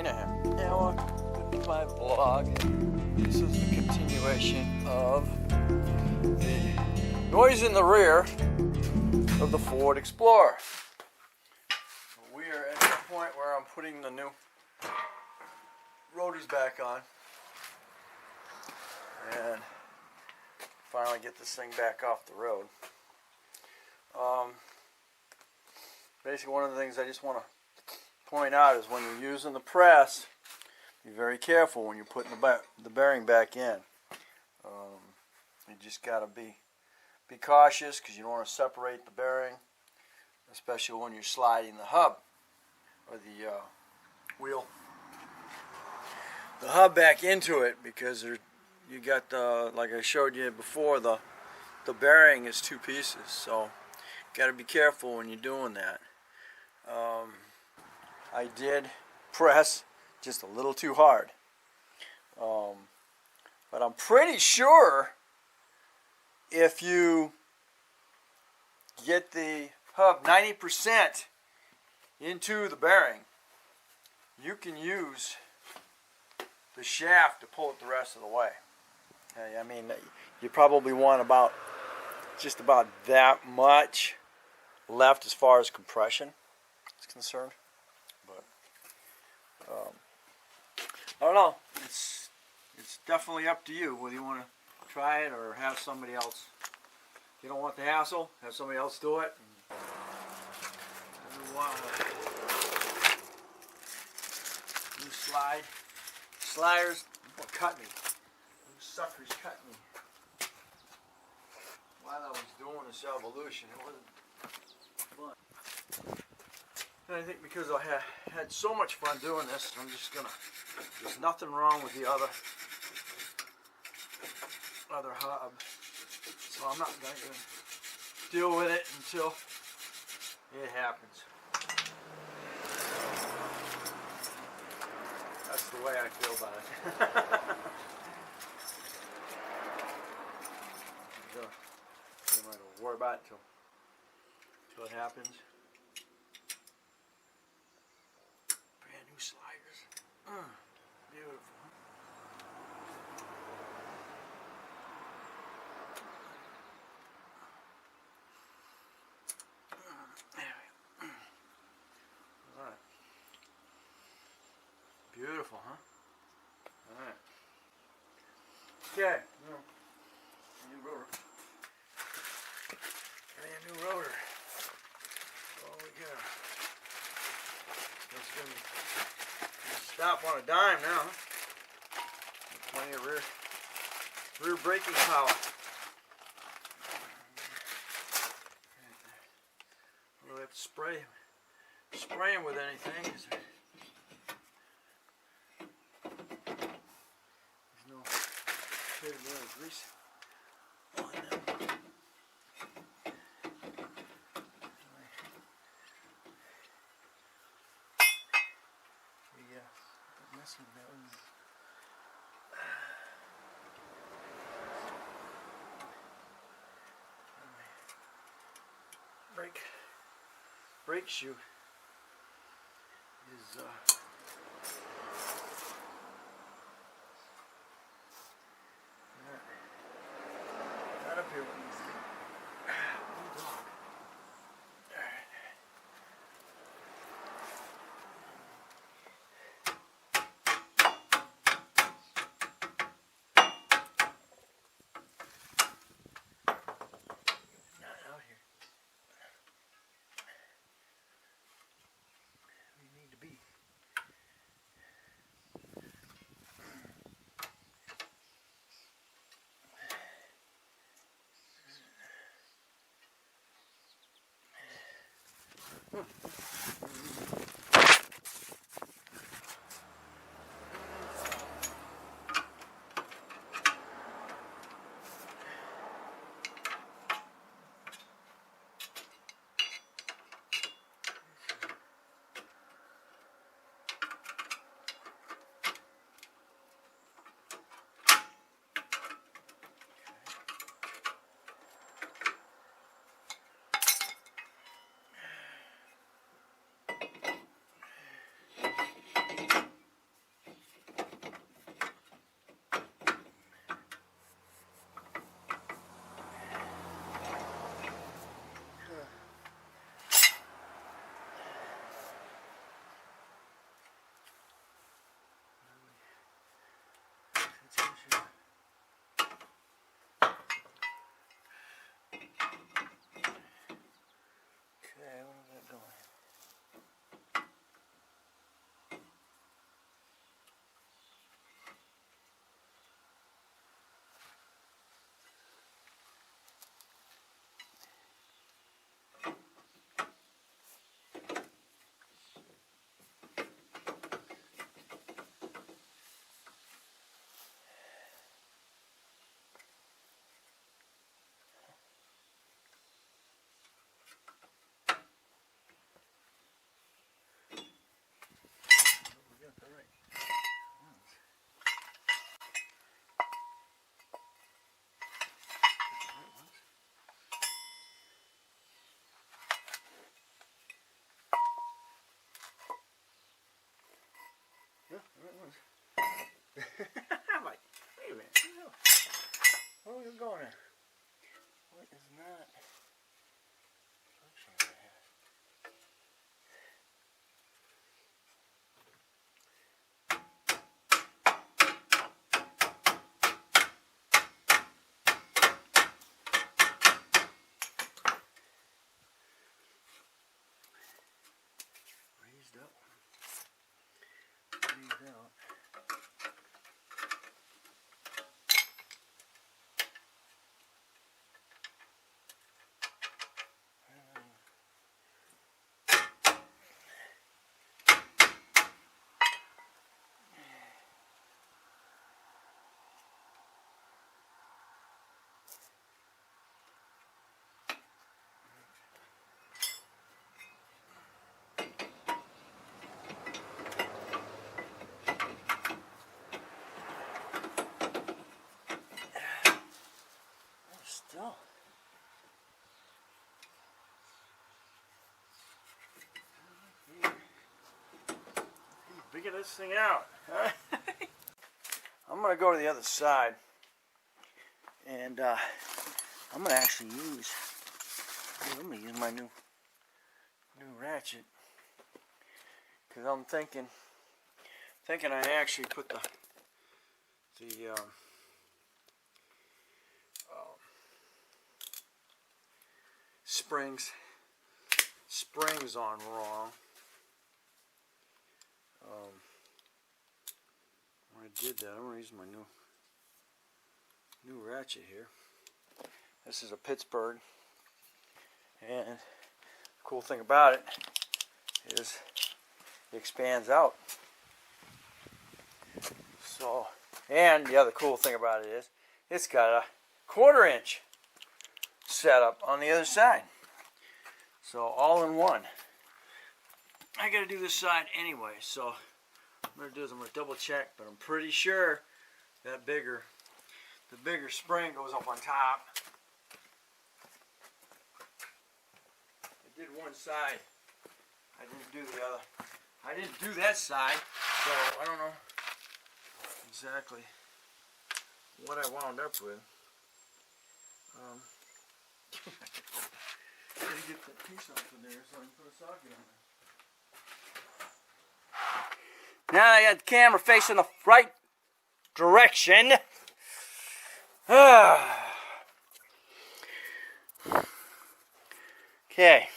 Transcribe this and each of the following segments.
Now, welcome to my vlog. This is the continuation of the noise in the rear of the Ford Explorer. We are at the point where I'm putting the new rotors back on and finally get this thing back off the road. Basically, one of the things I just want to point out is when you're using the press, be very careful when you're putting the bearing back in. You just got to be cautious because you don't want to separate the bearing, especially when you're sliding the hub or the wheel, the hub back into it, because you got the, like I showed you before, the bearing is two pieces, so got to be careful when you're doing that. I did press just a little too hard, but I'm pretty sure if you get the hub 90% into the bearing, you can use the shaft to pull it the rest of the way. I mean, you probably want just about that much left as far as compression is concerned. But I don't know. It's definitely up to you whether you want to try it or have somebody else. If you don't want the hassle, have somebody else do it. New sliders cut me. Those suckers cut me while I was doing this evolution. It wasn't fun. And I think because I had so much fun doing this, I'm just gonna. There's nothing wrong with the other hub, so I'm not going to deal with it until it happens. That's the way I feel about it. I'm not going to worry about it until it happens. Brand new sliders. Beautiful. Alright. Beautiful, huh? Alright. Okay. New rotor. Brand new rotor. Oh yeah. That's gonna stop on a dime now, huh? Plenty of rear braking power. We don't have to spray them with anything. There's no grease on them. Messing with brake shoe is not up here with these. figure this thing out. I'm going to go to the other side, and I'm going to actually use, I'm going to use my new ratchet, because I'm thinking I actually put the springs on wrong. When I did that, I'm going to use my new ratchet here. This is a Pittsburgh, and the cool thing about it is it expands out. So, and the other cool thing about it is it's got a 1/4 inch setup on the other side. So all in one. I got to do this side anyway, so what I'm going to do is I'm going to double check, but I'm pretty sure that the bigger spring goes up on top. I did one side, I didn't do the other. I didn't do that side, so I don't know exactly what I wound up with. Gotta get that piece off of there so I can put a socket on there. Now I got the camera facing the right direction. Okay.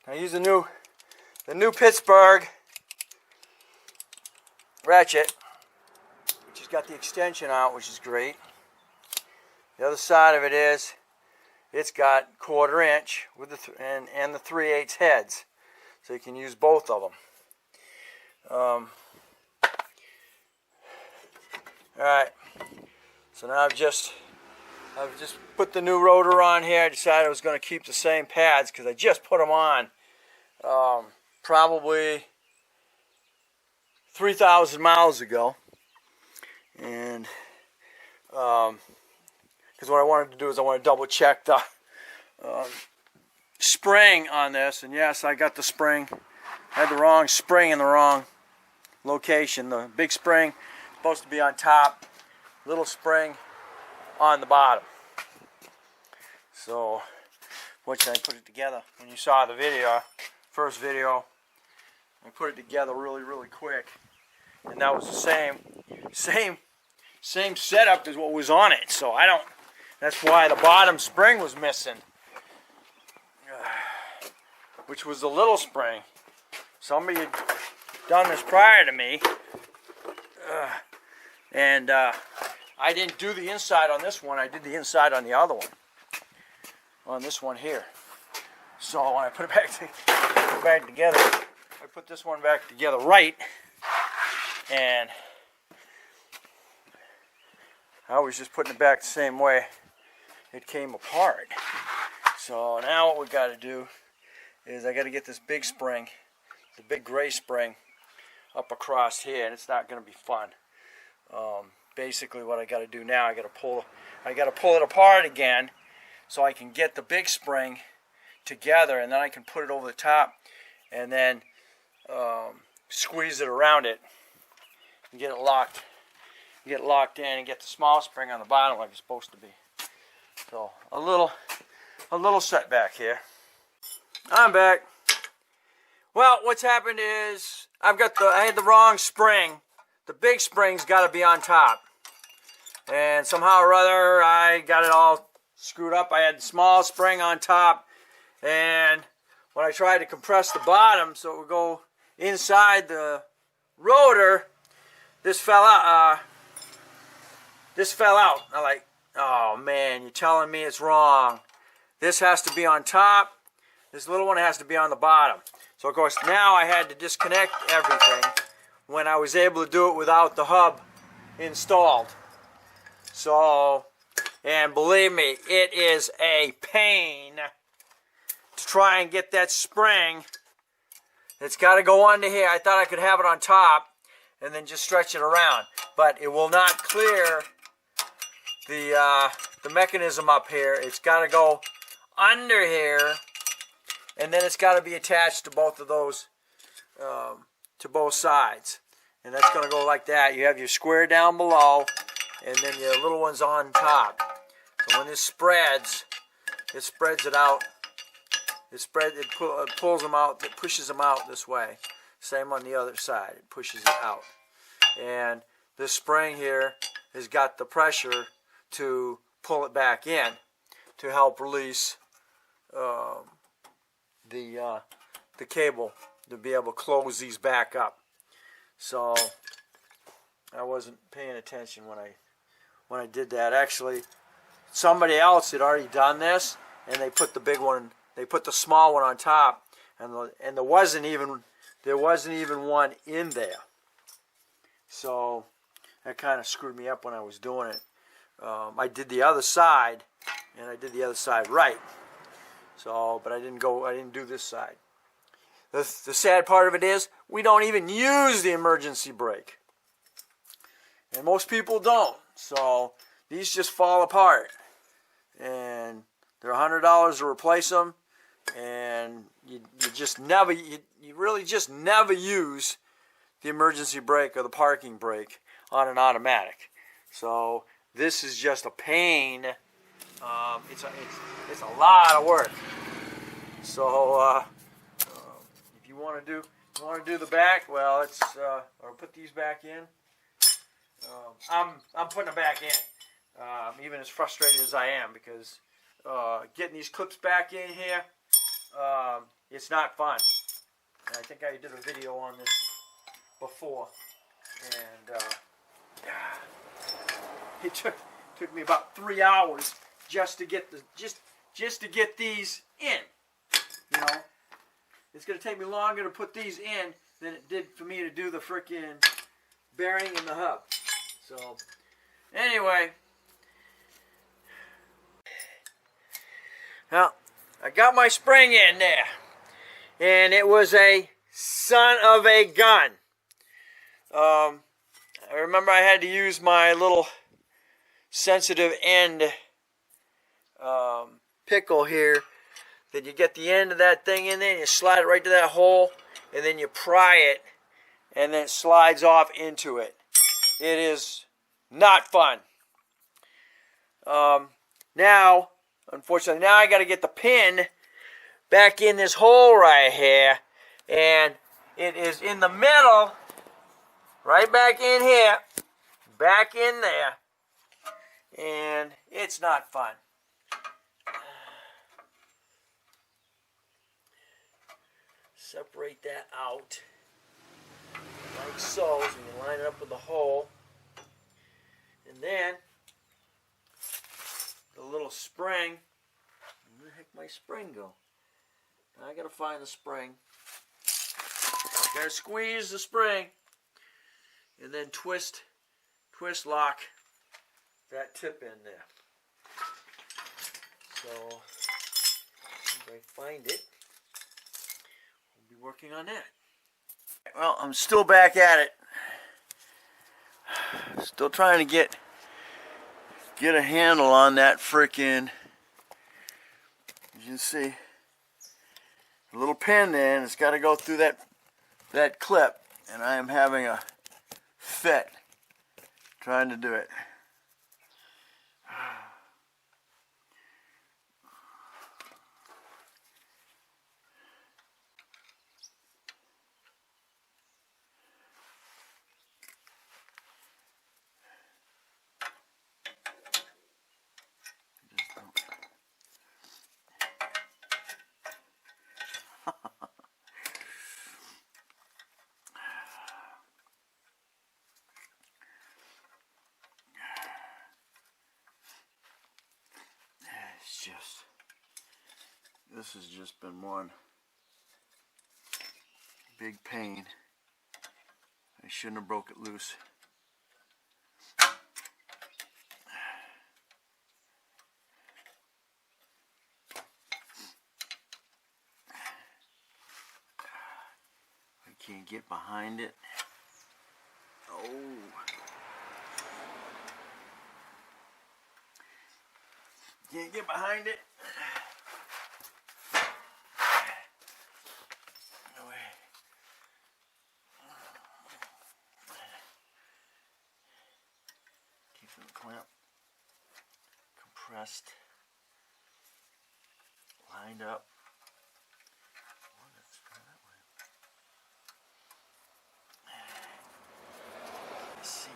I use the new Pittsburgh ratchet, which has got the extension out, which is great. The other side of it is it's got 1/4 inch with the and the 3/8 heads, so you can use both of them. All right, so now I've just put the new rotor on here. I decided I was going to keep the same pads because I just put them on probably 3,000 miles ago, and because what I wanted to do is I want to double check the spring on this, and yes, I got the spring. I had the wrong spring in the wrong location. The big spring is supposed to be on top, little spring on the bottom. So, once I put it together, when you saw the video, first video, I put it together really quick, and that was the same setup as what was on it. So that's why the bottom spring was missing, which was the little spring. Somebody had done this prior to me, and I didn't do the inside on this one. I did the inside on the other one, on this one here. So when I put it back together, I put this one back together right, and I was just putting it back the same way it came apart. So now what we got to do is I got to get this big spring, the big gray spring, up across here, and it's not going to be fun. Basically, what I got to do now, I got to pull it apart again, so I can get the big spring together, and then I can put it over the top, and then squeeze it around it, and get it locked in, and get the small spring on the bottom like it's supposed to be. So a little setback here. I'm back. Well, what's happened is I had the wrong spring. The big spring's got to be on top, and somehow or other I got it all screwed up. I had the small spring on top, and when I tried to compress the bottom so it would go inside the rotor, this fell out. I'm like, oh man, you're telling me it's wrong. This has to be on top. This little one has to be on the bottom. So of course now I had to disconnect everything when I was able to do it without the hub installed. So, and believe me, it is a pain to try and get that spring. It's got to go under here. I thought I could have it on top and then just stretch it around, but it will not clear the mechanism up here. It's got to go under here, and then it's got to be attached to both of those to both sides. And that's going to go like that. You have your square down below, and then your little ones on top. So when this spreads, it spreads it out. It pulls them out, it pushes them out this way. Same on the other side, it pushes it out. And this spring here has got the pressure to pull it back in to help release the cable to be able to close these back up. So I wasn't paying attention when I did that. Actually, somebody else had already done this, and they put the big one, they put the small one on top, and there wasn't even one in there. So that kind of screwed me up when I was doing it. I did the other side, and I did the other side right. So, but I didn't do this side. The sad part of it is we don't even use the emergency brake, and most people don't. So these just fall apart, and they're $100 to replace them, and you really just never use the emergency brake or the parking brake on an automatic. So this is just a pain. It's a lot of work. So if you want to do the back, well, or put these back in. I'm putting them back in, even as frustrated as I am, because getting these clips back in here, it's not fun. And I think I did a video on this before, and it took me about 3 hours just to get just to get these in. You know, it's going to take me longer to put these in than it did for me to do the frickin' bearing and the hub. So anyway, now I got my spring in there, and it was a son of a gun. I remember I had to use my little sensitive end pickle here. Then you get the end of that thing in there, and you slide it right to that hole, and then you pry it, and then it slides off into it. It is not fun. Now, unfortunately, now I got to get the pin back in this hole right here, and it is in the middle, right back in here, back in there, and it's not fun. Separate that out like so, so you can line it up with the hole, and then the little spring. Where the heck my spring go? Now I gotta find the spring. Gotta squeeze the spring, and then twist lock that tip in there. So if I find it, we'll be working on that. Well, I'm still back at it. Still trying to get a handle on that frickin', as you can see, a little pin there, and it's got to go through that clip, and I am having a fit trying to do it. This has just been one big pain. I shouldn't have broke it loose. I can't get behind it. Oh. Can't get behind it. just lined up. Let's see it.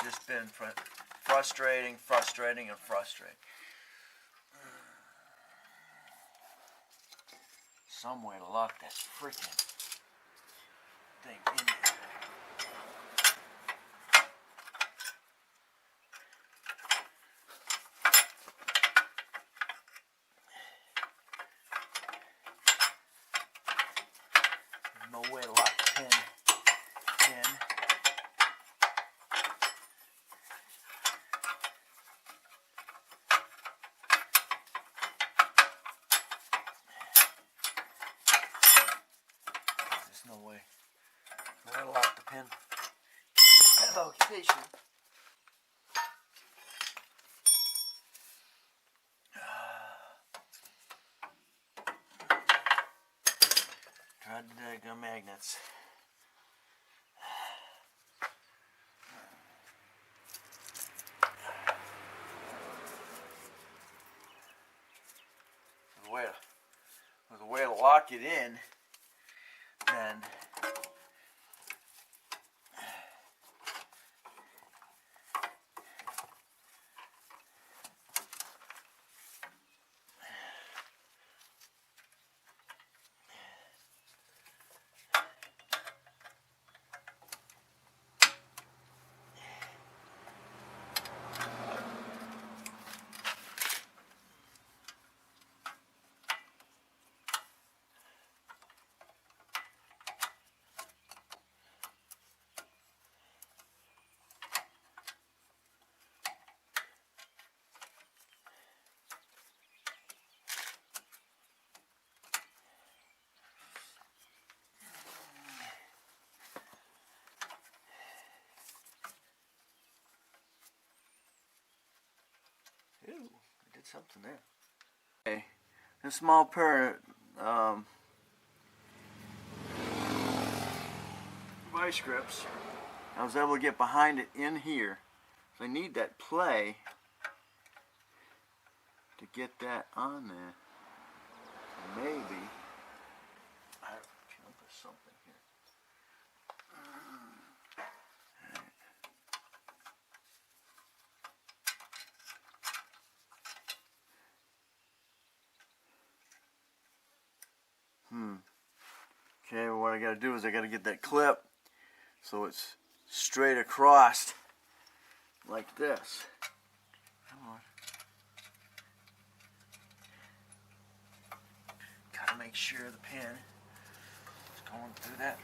Just been frustrating. Some way to lock that freaking thing in there. There's no way to lock the pin in. No way. I'm gonna lock the pin. Location. Tried the daggum magnets. With a way to lock it in, then ooh, I did something there. Okay, a small pair of vice grips. I was able to get behind it in here. So I need that play to get that on there. Maybe I have a chunk of something here. Okay, well, what I gotta do is I gotta get that clip so it's straight across like this. Come on. Gotta make sure the pin is going through that